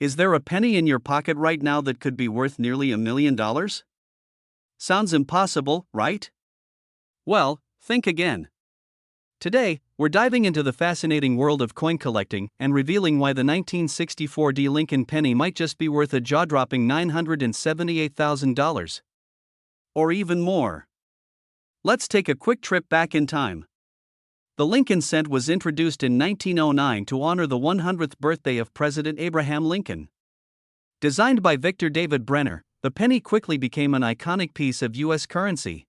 Is there a penny in your pocket right now that could be worth nearly $1 million? Sounds impossible, right? Well, think again. Today, we're diving into the fascinating world of coin collecting and revealing why the 1964 D Lincoln penny might just be worth a jaw-dropping $978,000. Or even more. Let's take a quick trip back in time. The Lincoln cent was introduced in 1909 to honor the 100th birthday of President Abraham Lincoln. Designed by Victor David Brenner, the penny quickly became an iconic piece of U.S. currency.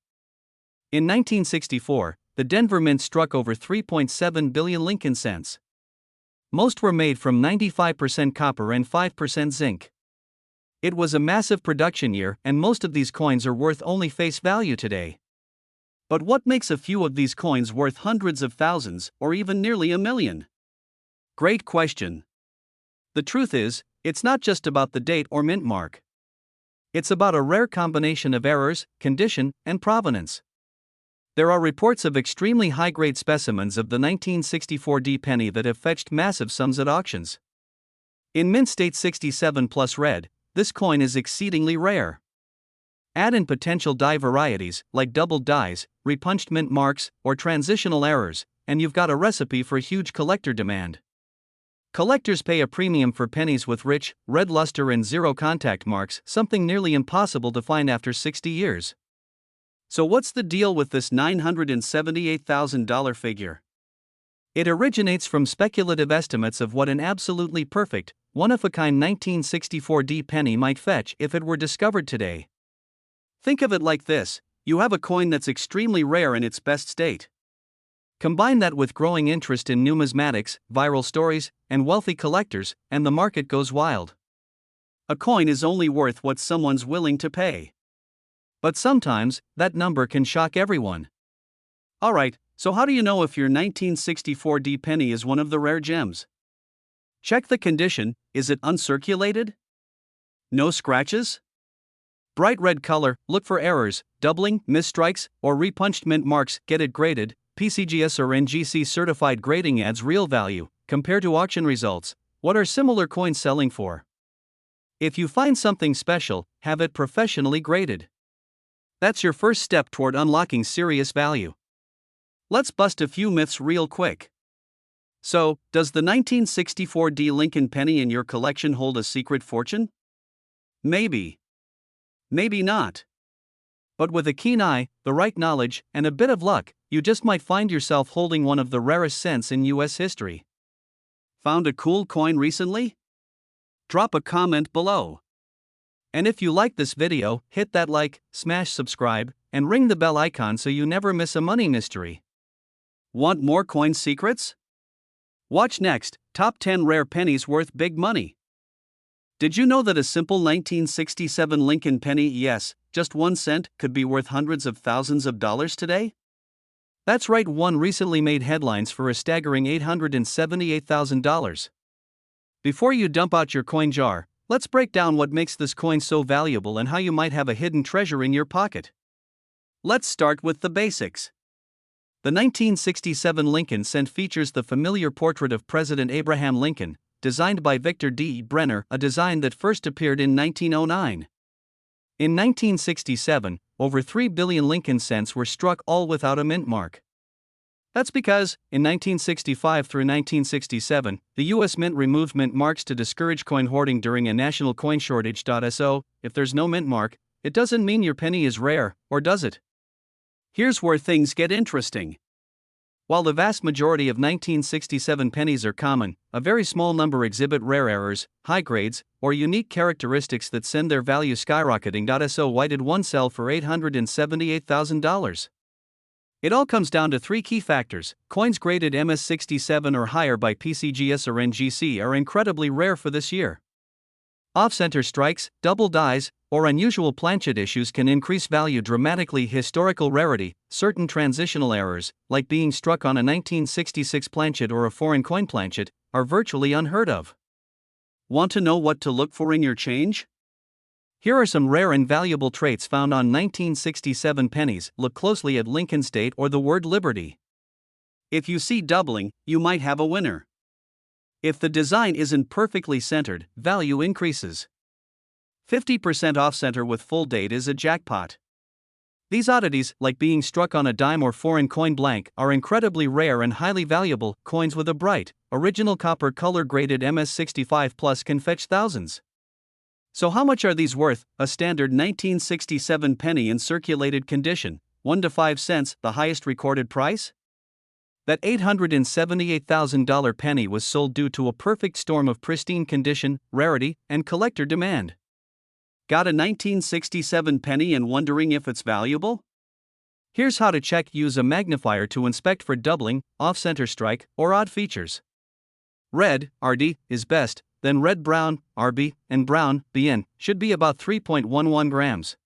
In 1964, the Denver Mint struck over 3.7 billion Lincoln cents. Most were made from 95% copper and 5% zinc. It was a massive production year, and most of these coins are worth only face value today. But what makes a few of these coins worth hundreds of thousands, or even nearly $1 million? Great question. The truth is, it's not just about the date or mint mark. It's about a rare combination of errors, condition, and provenance. There are reports of extremely high-grade specimens of the 1964 D penny that have fetched massive sums at auctions. In mint state 67 plus red, this coin is exceedingly rare. Add in potential die varieties, like doubled dies, repunched mint marks, or transitional errors, and you've got a recipe for huge collector demand. Collectors pay a premium for pennies with rich, red luster and zero contact marks, something nearly impossible to find after 60 years. So what's the deal with this $978,000 figure? It originates from speculative estimates of what an absolutely perfect, one-of-a-kind 1964 D penny might fetch if it were discovered today. Think of it like this: you have a coin that's extremely rare in its best state. Combine that with growing interest in numismatics, viral stories, and wealthy collectors, and the market goes wild. A coin is only worth what someone's willing to pay. But sometimes, that number can shock everyone. Alright, so how do you know if your 1964 D penny is one of the rare gems? Check the condition. Is it uncirculated? No scratches? Bright red color, look for errors, doubling, misstrikes, or repunched mint marks. Get it graded. PCGS or NGC certified grading adds real value. Compare to auction results. What are similar coins selling for? If you find something special, have it professionally graded. That's your first step toward unlocking serious value. Let's bust a few myths real quick. So, does the 1964 D Lincoln penny in your collection hold a secret fortune? Maybe. Maybe not. But with a keen eye, the right knowledge, and a bit of luck, you just might find yourself holding one of the rarest cents in U.S. history. Found a cool coin recently? Drop a comment below. And if you like this video, hit that like, smash subscribe, and ring the bell icon so you never miss a money mystery. Want more coin secrets? Watch next: Top 10 Rare Pennies Worth Big Money. Did you know that a simple 1967 Lincoln penny, yes, just 1 cent, could be worth hundreds of thousands of dollars today? That's right, one recently made headlines for a staggering $878,000. Before you dump out your coin jar, let's break down what makes this coin so valuable and how you might have a hidden treasure in your pocket. Let's start with the basics. The 1967 Lincoln cent features the familiar portrait of President Abraham Lincoln, designed by Victor D. Brenner, a design that first appeared in 1909. In 1967, over 3 billion Lincoln cents were struck, all without a mint mark. That's because, in 1965 through 1967, the U.S. Mint removed mint marks to discourage coin hoarding during a national coin shortage. So, if there's no mint mark, it doesn't mean your penny is rare, or does it? Here's where things get interesting. While the vast majority of 1967 pennies are common, a very small number exhibit rare errors, high grades, or unique characteristics that send their value skyrocketing. So why did one sell for $878,000? It all comes down to 3 key factors. Coins graded MS67 or higher by PCGS or NGC are incredibly rare for this year. Off-center strikes, double dies, or unusual planchet issues can increase value dramatically. Historical rarity, certain transitional errors, like being struck on a 1966 planchet or a foreign coin planchet, are virtually unheard of. Want to know what to look for in your change? Here are some rare and valuable traits found on 1967 pennies. Look closely at Lincoln's date or the word Liberty. If you see doubling, you might have a winner. If the design isn't perfectly centered, value increases. 50% off center with full date is a jackpot. These oddities, like being struck on a dime or foreign coin blank, are incredibly rare and highly valuable. Coins with a bright, original copper color graded MS65 Plus can fetch thousands. So how much are these worth? A standard 1967 penny in circulated condition, 1 to 5 cents, the highest recorded price? That $878,000 penny was sold due to a perfect storm of pristine condition, rarity, and collector demand. Got a 1967 penny and wondering if it's valuable? Here's how to check. Use a magnifier to inspect for doubling, off-center strike, or odd features. Red, RD, is best, then red-brown, RB, and brown, BN, should be about 3.11 grams.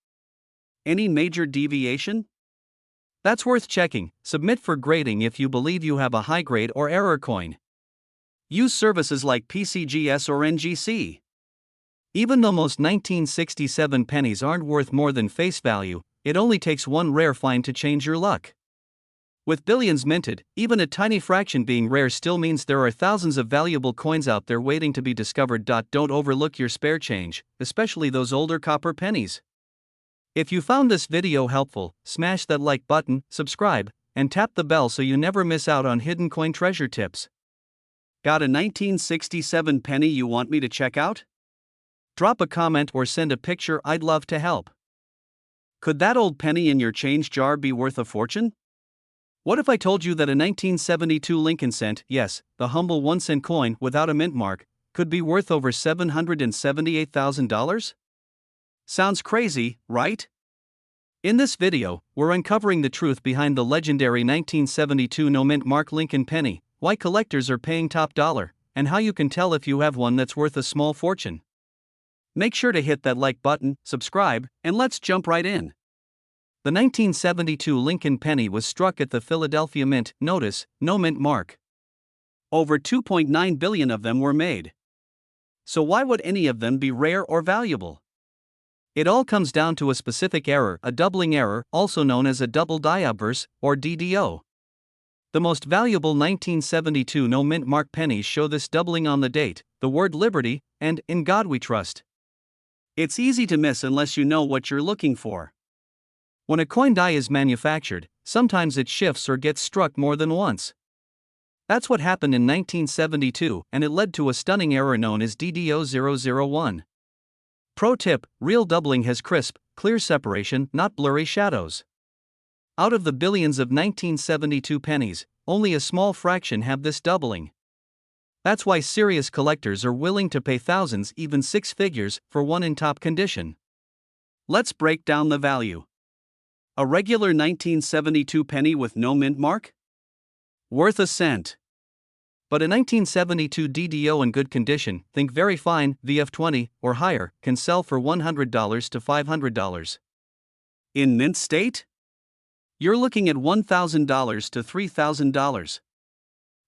Any major deviation? That's worth checking. Submit for grading if you believe you have a high grade or error coin. Use services like PCGS or NGC. Even though most 1967 pennies aren't worth more than face value, it only takes one rare find to change your luck. With billions minted, even a tiny fraction being rare still means there are thousands of valuable coins out there waiting to be discovered. Don't overlook your spare change, especially those older copper pennies. If you found this video helpful, smash that like button, subscribe, and tap the bell so you never miss out on hidden coin treasure tips. Got a 1967 penny you want me to check out? Drop a comment or send a picture. I'd love to help. Could that old penny in your change jar be worth a fortune? What if I told you that a 1972 Lincoln cent, yes, the humble 1-cent coin without a mint mark, could be worth over $778,000? Sounds crazy, right? In this video, we're uncovering the truth behind the legendary 1972 no mint mark Lincoln penny, why collectors are paying top dollar, and how you can tell if you have one that's worth a small fortune. Make sure to hit that like button, subscribe, and let's jump right in. The 1972 Lincoln penny was struck at the Philadelphia Mint, notice, no mint mark. Over 2.9 billion of them were made. So why would any of them be rare or valuable? It all comes down to a specific error, a doubling error, also known as a double die obverse, or DDO. The most valuable 1972 no mint mark pennies show this doubling on the date, the word liberty, and in God we trust. It's easy to miss unless you know what you're looking for. When a coin die is manufactured, sometimes it shifts or gets struck more than once. That's what happened in 1972, and it led to a stunning error known as DDO001. Pro tip: real doubling has crisp, clear separation, not blurry shadows. Out of the billions of 1972 pennies, only a small fraction have this doubling. That's why serious collectors are willing to pay thousands, even six figures, for one in top condition. Let's break down the value. A regular 1972 penny with no mint mark? Worth a cent. But a 1972 DDO in good condition, think very fine, VF20, or higher, can sell for $100 to $500. In mint state? You're looking at $1,000 to $3,000.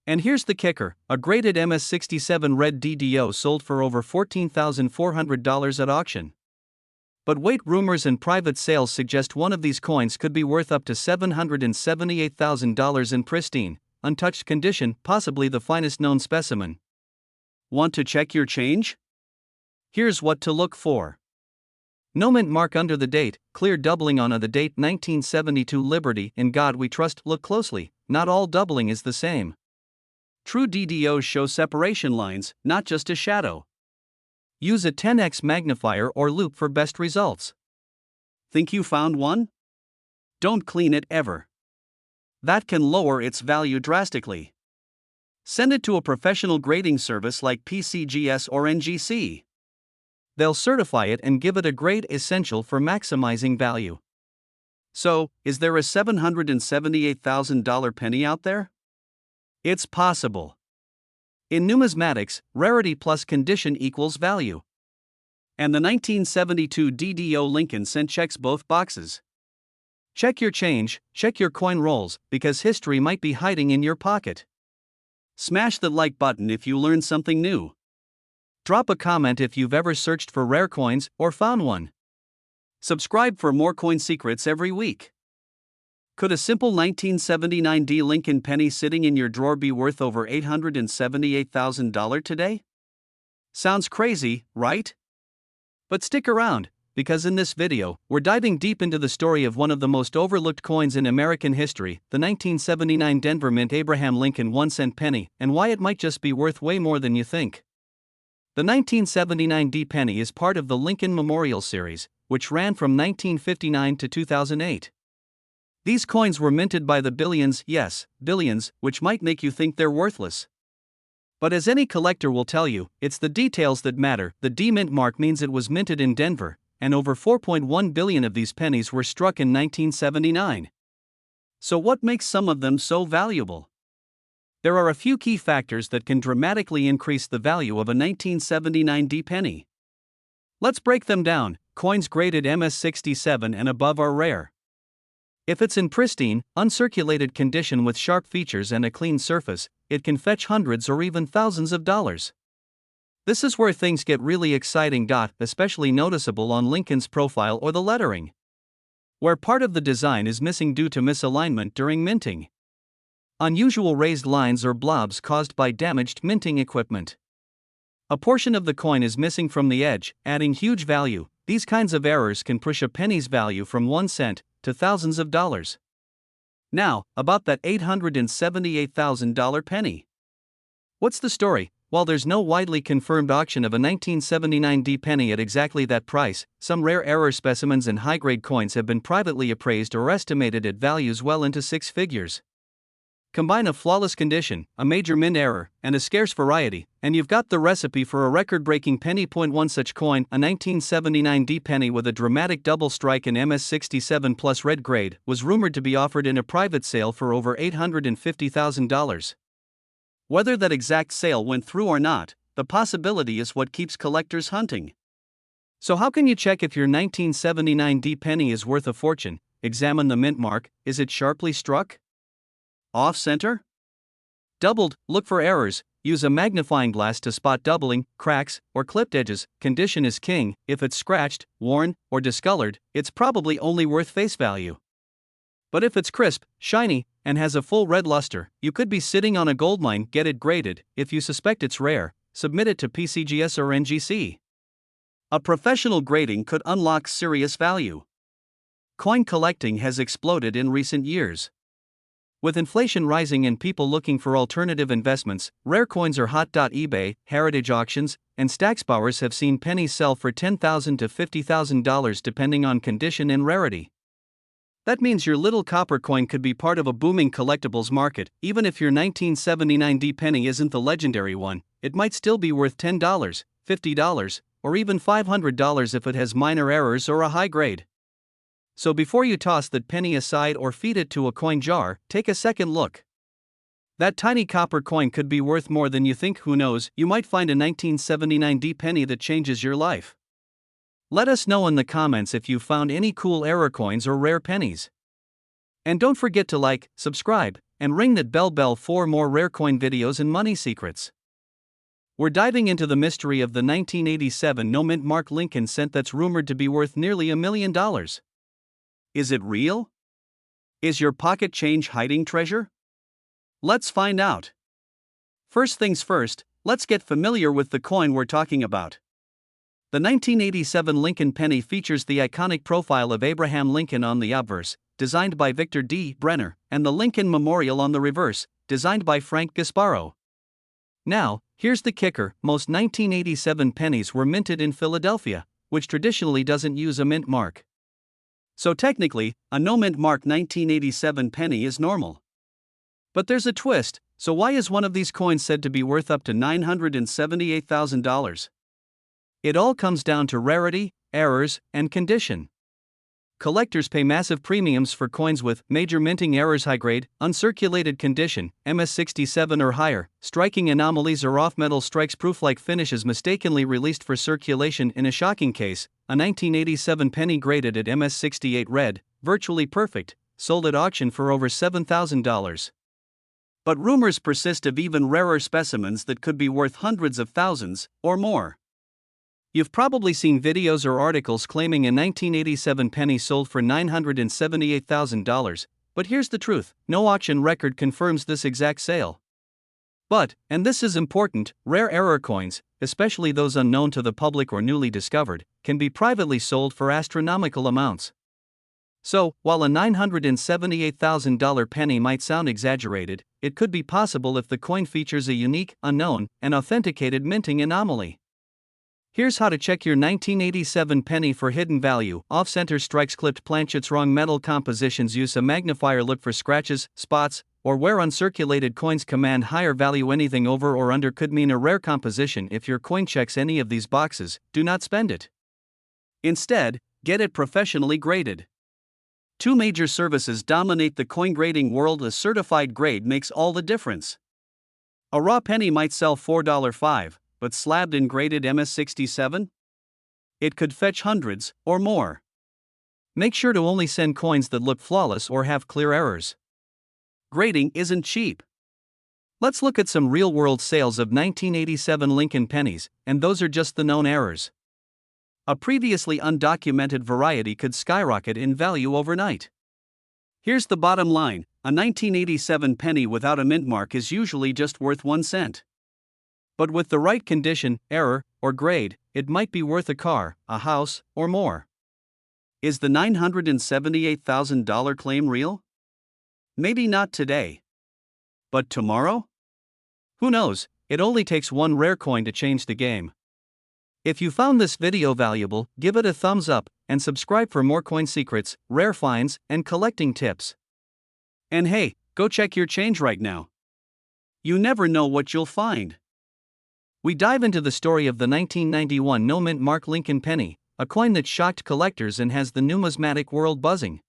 And here's the kicker, a graded MS67 red DDO sold for over $14,400 at auction. But wait, rumors and private sales suggest one of these coins could be worth up to $778,000 in pristine, untouched condition, possibly the finest known specimen. Want to check your change? Here's what to look for. No mint mark under the date, clear doubling on the date 1972 Liberty, in God we trust. Look closely, not all doubling is the same. True DDOs show separation lines, not just a shadow. Use a 10x magnifier or loupe for best results. Think you found one? Don't clean it ever. That can lower its value drastically. Send it to a professional grading service like PCGS or NGC. They'll certify it and give it a grade essential for maximizing value. So, is there a $778,000 penny out there? It's possible. In numismatics, rarity plus condition equals value. And the 1972 DDO Lincoln cent checks both boxes. Check your change, check your coin rolls, because history might be hiding in your pocket. Smash the like button if you learned something new. Drop a comment if you've ever searched for rare coins or found one. Subscribe for more coin secrets every week. Could a simple 1979 D Lincoln penny sitting in your drawer be worth over $878,000 today? Sounds crazy, right? But stick around, because in this video, we're diving deep into the story of one of the most overlooked coins in American history, the 1979 Denver Mint Abraham Lincoln 1-cent penny, and why it might just be worth way more than you think. The 1979 D penny is part of the Lincoln Memorial Series, which ran from 1959 to 2008. These coins were minted by the billions, yes, billions, which might make you think they're worthless. But as any collector will tell you, it's the details that matter. The D mint mark means it was minted in Denver, and over 4.1 billion of these pennies were struck in 1979. So what makes some of them so valuable? There are a few key factors that can dramatically increase the value of a 1979 D penny. Let's break them down. Coins graded MS67 and above are rare. If it's in pristine, uncirculated condition with sharp features and a clean surface, it can fetch hundreds or even thousands of dollars. This is where things get really exciting. Especially noticeable on Lincoln's profile or the lettering, where part of the design is missing due to misalignment during minting. Unusual raised lines or blobs caused by damaged minting equipment. A portion of the coin is missing from the edge, adding huge value. These kinds of errors can push a penny's value from 1 cent to thousands of dollars. Now, about that $878,000 penny. What's the story? While there's no widely confirmed auction of a 1979 D penny at exactly that price, some rare error specimens and high-grade coins have been privately appraised or estimated at values well into six figures. Combine a flawless condition, a major mint error, and a scarce variety, and you've got the recipe for a record-breaking penny. One such coin, a 1979 D penny with a dramatic double strike in MS67 plus red grade, was rumored to be offered in a private sale for over $850,000. Whether that exact sale went through or not, the possibility is what keeps collectors hunting. So how can you check if your 1979 D penny is worth a fortune? Examine the mint mark. Is it sharply struck? Off-center? Doubled? Look for errors. Use a magnifying glass to spot doubling, cracks, or clipped edges. Condition is king. If it's scratched, worn, or discolored, it's probably only worth face value. But if it's crisp, shiny, and has a full red luster, you could be sitting on a goldmine. Get it graded. If you suspect it's rare, submit it to PCGS or NGC. A professional grading could unlock serious value. Coin collecting has exploded in recent years. With inflation rising and people looking for alternative investments, rare coins are hot. eBay, heritage auctions, and Stacksbowers have seen pennies sell for $10,000 to $50,000 depending on condition and rarity. That means your little copper coin could be part of a booming collectibles market. Even if your 1979 D penny isn't the legendary one, it might still be worth $10, $50, or even $500 if it has minor errors or a high grade. So before you toss that penny aside or feed it to a coin jar, take a second look. That tiny copper coin could be worth more than you think. Who knows, you might find a 1979 D penny that changes your life. Let us know in the comments if you found any cool error coins or rare pennies. And don't forget to like, subscribe, and ring that bell for more rare coin videos and money secrets. We're diving into the mystery of the 1987 no mint mark Lincoln cent that's rumored to be worth nearly $1 million. Is it real? Is your pocket change hiding treasure? Let's find out. First things first, let's get familiar with the coin we're talking about. The 1987 Lincoln penny features the iconic profile of Abraham Lincoln on the obverse, designed by Victor D. Brenner, and the Lincoln Memorial on the reverse, designed by Frank Gasparo. Now, here's the kicker: most 1987 pennies were minted in Philadelphia, which traditionally doesn't use a mint mark. So technically, a no-mint mark 1987 penny is normal. But there's a twist. So why is one of these coins said to be worth up to $978,000? It all comes down to rarity, errors, and condition. Collectors pay massive premiums for coins with major minting errors, high grade, uncirculated condition, MS67 or higher, striking anomalies or off-metal strikes, proof-like finishes mistakenly released for circulation. In a shocking case, a 1987 penny graded at MS68 red, virtually perfect, sold at auction for over $7,000. But rumors persist of even rarer specimens that could be worth hundreds of thousands, or more. You've probably seen videos or articles claiming a 1987 penny sold for $978,000, but here's the truth: no auction record confirms this exact sale. But, and this is important, rare error coins, especially those unknown to the public or newly discovered, can be privately sold for astronomical amounts. So, while a $978,000 penny might sound exaggerated, it could be possible if the coin features a unique, unknown, and authenticated minting anomaly. Here's how to check your 1987 penny for hidden value: off-center strikes, clipped planchets, wrong metal compositions. Use a magnifier, look for scratches, spots, or where uncirculated coins command higher value. Anything over or under could mean a rare composition. If your coin checks any of these boxes, do not spend it. Instead, get it professionally graded. Two major services dominate the coin grading world. A certified grade makes all the difference. A raw penny might sell $4.05, but slabbed and graded MS-67? It could fetch hundreds, or more. Make sure to only send coins that look flawless or have clear errors. Grading isn't cheap. Let's look at some real-world sales of 1987 Lincoln pennies, and those are just the known errors. A previously undocumented variety could skyrocket in value overnight. Here's the bottom line: a 1987 penny without a mint mark is usually just worth 1 cent. But with the right condition, error, or grade, it might be worth a car, a house, or more. Is the $978,000 claim real? Maybe not today. But tomorrow? Who knows? It only takes one rare coin to change the game. If you found this video valuable, give it a thumbs up, and subscribe for more coin secrets, rare finds, and collecting tips. And hey, go check your change right now. You never know what you'll find. We dive into the story of the 1991 no mint mark Lincoln penny, a coin that shocked collectors and has the numismatic world buzzing.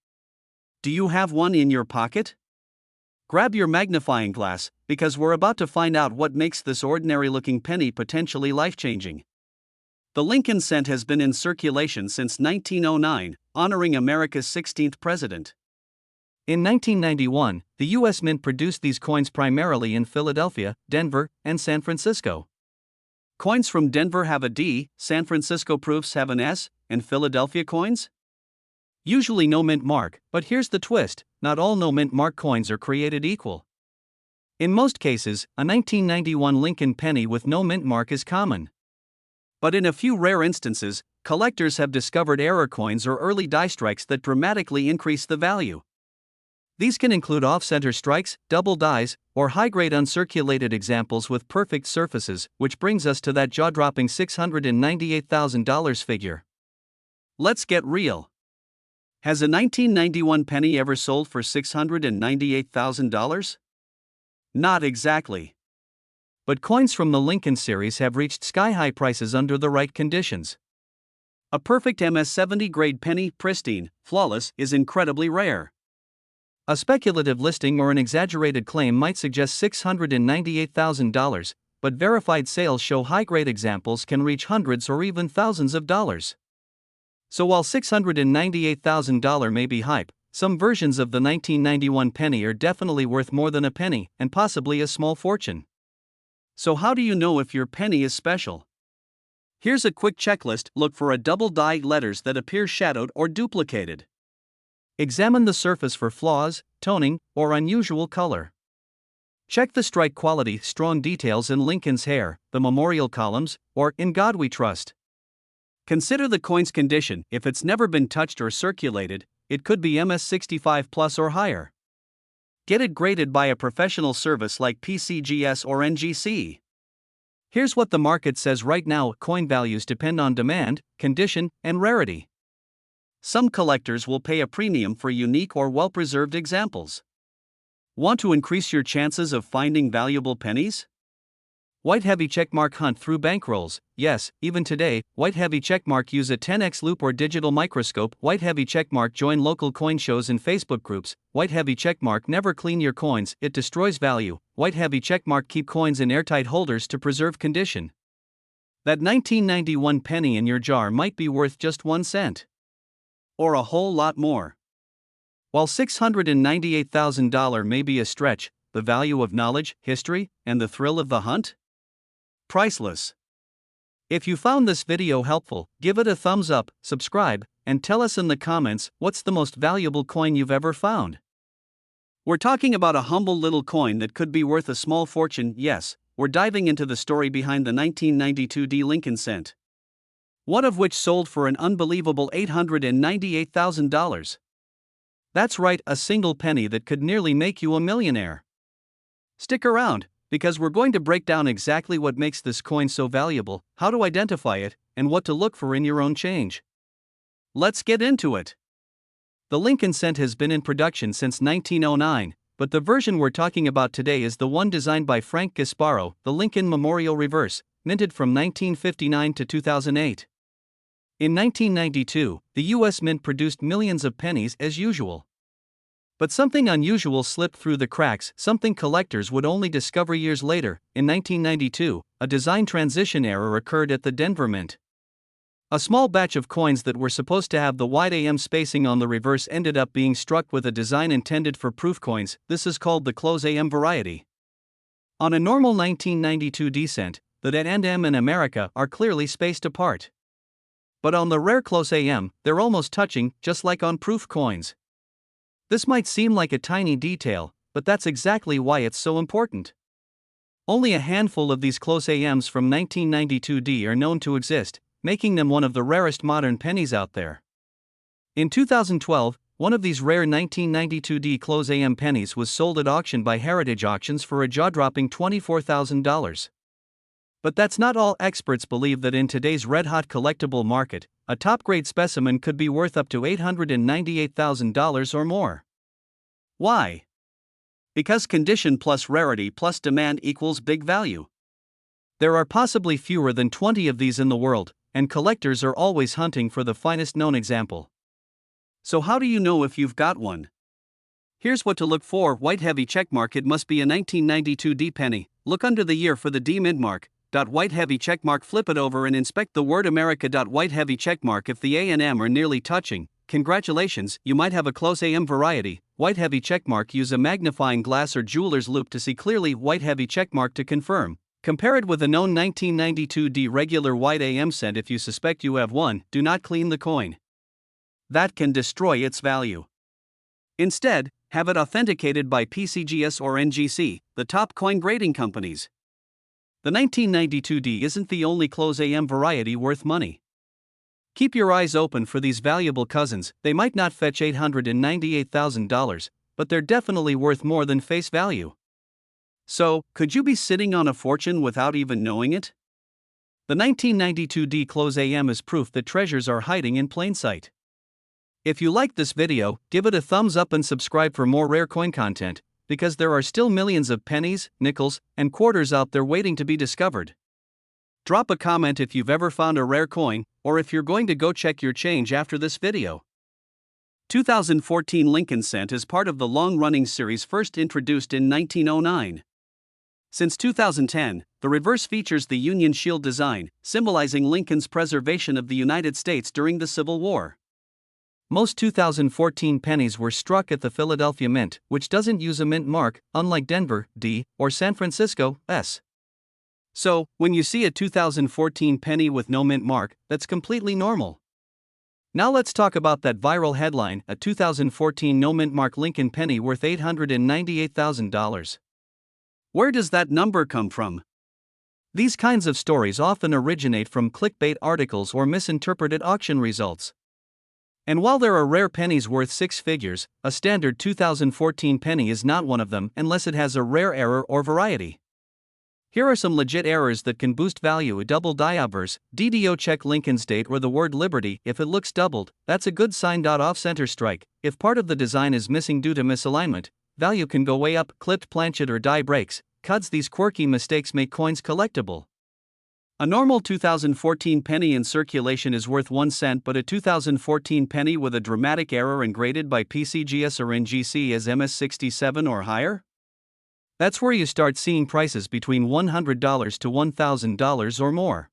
Do you have one in your pocket? Grab your magnifying glass, because we're about to find out what makes this ordinary-looking penny potentially life-changing. The Lincoln cent has been in circulation since 1909, honoring America's 16th president. In 1991, the U.S. Mint produced these coins primarily in Philadelphia, Denver, and San Francisco. Coins from Denver have a D, San Francisco proofs have an S, and Philadelphia coins? Usually no mint mark, but here's the twist: not all no mint mark coins are created equal. In most cases, a 1991 Lincoln penny with no mint mark is common. But in a few rare instances, collectors have discovered error coins or early die strikes that dramatically increase the value. These can include off-center strikes, double dies, or high-grade uncirculated examples with perfect surfaces, which brings us to that jaw-dropping $698,000 figure. Let's get real. Has a 1991 penny ever sold for $698,000? Not exactly. But coins from the Lincoln series have reached sky-high prices under the right conditions. A perfect MS-70 grade penny, pristine, flawless, is incredibly rare. A speculative listing or an exaggerated claim might suggest $698,000, but verified sales show high-grade examples can reach hundreds or even thousands of dollars. So while $698,000 may be hype, some versions of the 1991 penny are definitely worth more than a penny, and possibly a small fortune. So how do you know if your penny is special? Here's a quick checklist: look for a double-die letters that appear shadowed or duplicated. Examine the surface for flaws, toning, or unusual color. Check the strike quality, strong details in Lincoln's hair, the memorial columns, or "In God We Trust." Consider the coin's condition. If it's never been touched or circulated, it could be MS-65 plus or higher. Get it graded by a professional service like PCGS or NGC. Here's what the market says right now: coin values depend on demand, condition, and rarity. Some collectors will pay a premium for unique or well-preserved examples. Want to increase your chances of finding valuable pennies? White heavy checkmark hunt through bankrolls. Yes, even today, white heavy checkmark use a 10x loop or digital microscope. White heavy checkmark join local coin shows and Facebook groups. White heavy checkmark never clean your coins, it destroys value. White heavy checkmark keep coins in airtight holders to preserve condition. That 1991 penny in your jar might be worth just 1 cent. Or a whole lot more. While $698,000 may be a stretch, the value of knowledge, history, and the thrill of the hunt? Priceless. If you found this video helpful, give it a thumbs up, subscribe, and tell us in the comments what's the most valuable coin you've ever found. We're talking about a humble little coin that could be worth a small fortune. Yes, we're diving into the story behind the 1992 D Lincoln cent. One of which sold for an unbelievable $898,000. That's right, a single penny that could nearly make you a millionaire. Stick around, because we're going to break down exactly what makes this coin so valuable, how to identify it, and what to look for in your own change. Let's get into it. The Lincoln cent has been in production since 1909, but the version we're talking about today is the one designed by Frank Gasparo, the Lincoln Memorial Reverse, minted from 1959 to 2008. In 1992, the U.S. Mint produced millions of pennies as usual. But something unusual slipped through the cracks, something collectors would only discover years later. In 1992, a design transition error occurred at the Denver Mint. A small batch of coins that were supposed to have the wide AM spacing on the reverse ended up being struck with a design intended for proof coins. This is called the close AM variety. On a normal 1992 D cent, the DAT and M in America are clearly spaced apart. But on the rare close AM, they're almost touching, just like on proof coins. This might seem like a tiny detail, but that's exactly why it's so important. Only a handful of these close AMs from 1992 D are known to exist, making them one of the rarest modern pennies out there. In 2012, one of these rare 1992 D close AM pennies was sold at auction by Heritage Auctions for a jaw-dropping $24,000. But that's not all. Experts believe that in today's red-hot collectible market, a top-grade specimen could be worth up to $898,000 or more. Why? Because condition plus rarity plus demand equals big value. There are possibly fewer than 20 of these in the world, and collectors are always hunting for the finest known example. So how do you know if you've got one? Here's what to look for. White heavy checkmark. It must be a 1992 D penny. Look under the year for the D mint mark. White heavy checkmark. Flip it over and inspect the word America. White heavy checkmark. If the A and M are nearly touching, congratulations, you might have a close AM variety. White heavy checkmark. Use a magnifying glass or jeweler's loupe to see clearly. White heavy checkmark to confirm. Compare it with a known 1992 D regular white AM cent. If you suspect you have one, do not clean the coin. That can destroy its value. Instead, have it authenticated by PCGS or NGC, the top coin grading companies. The 1992 D isn't the only close AM variety worth money. Keep your eyes open for these valuable cousins. They might not fetch $898,000, but they're definitely worth more than face value. So, could you be sitting on a fortune without even knowing it? The 1992 D close AM is proof that treasures are hiding in plain sight. If you liked this video, give it a thumbs up and subscribe for more rare coin content, because there are still millions of pennies, nickels, and quarters out there waiting to be discovered. Drop a comment if you've ever found a rare coin, or if you're going to go check your change after this video. 2014 Lincoln cent is part of the long-running series first introduced in 1909. Since 2010, the reverse features the Union Shield design, symbolizing Lincoln's preservation of the United States during the Civil War. Most 2014 pennies were struck at the Philadelphia Mint, which doesn't use a mint mark, unlike Denver, D, or San Francisco, S. So, when you see a 2014 penny with no mint mark, that's completely normal. Now let's talk about that viral headline, a 2014 no mint mark Lincoln penny worth $898,000. Where does that number come from? These kinds of stories often originate from clickbait articles or misinterpreted auction results. And while there are rare pennies worth six figures, a standard 2014 penny is not one of them unless it has a rare error or variety. Here are some legit errors that can boost value. A double diobverse, DDO. Check Lincoln's date or the word Liberty. If it looks doubled, that's a good sign. Off-center strike. If part of the design is missing due to misalignment, value can go way up. Clipped planchet or die breaks. Cuts. These quirky mistakes make coins collectible. A normal 2014 penny in circulation is worth 1 cent, but a 2014 penny with a dramatic error and graded by PCGS or NGC as MS67 or higher? That's where you start seeing prices between $100 to $1,000 or more.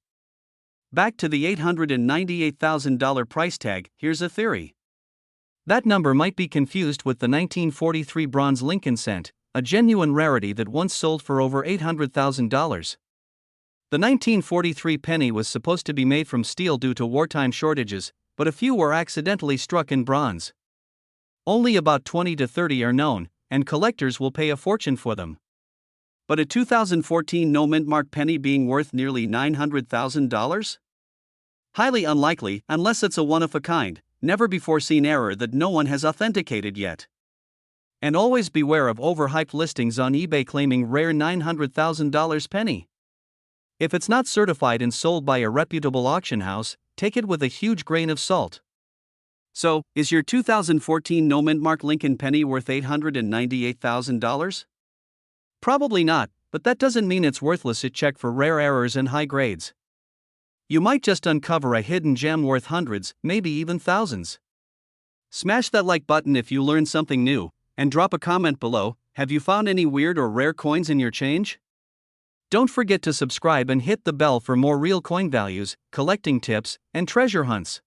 Back to the $898,000 price tag, here's a theory. That number might be confused with the 1943 bronze Lincoln cent, a genuine rarity that once sold for over $800,000. The 1943 penny was supposed to be made from steel due to wartime shortages, but a few were accidentally struck in bronze. Only about 20 to 30 are known, and collectors will pay a fortune for them. But a 2014 no mint mark penny being worth nearly $900,000? Highly unlikely, unless it's a one-of-a-kind, never-before-seen error that no one has authenticated yet. And always beware of overhyped listings on eBay claiming rare $900,000 penny. If it's not certified and sold by a reputable auction house, take it with a huge grain of salt. So, is your 2014 no mint mark Lincoln penny worth $898,000? Probably not, but that doesn't mean it's worthless. Check for rare errors and high grades. You might just uncover a hidden gem worth hundreds, maybe even thousands. Smash that like button if you learned something new, and drop a comment below. Have you found any weird or rare coins in your change? Don't forget to subscribe and hit the bell for more real coin values, collecting tips, and treasure hunts.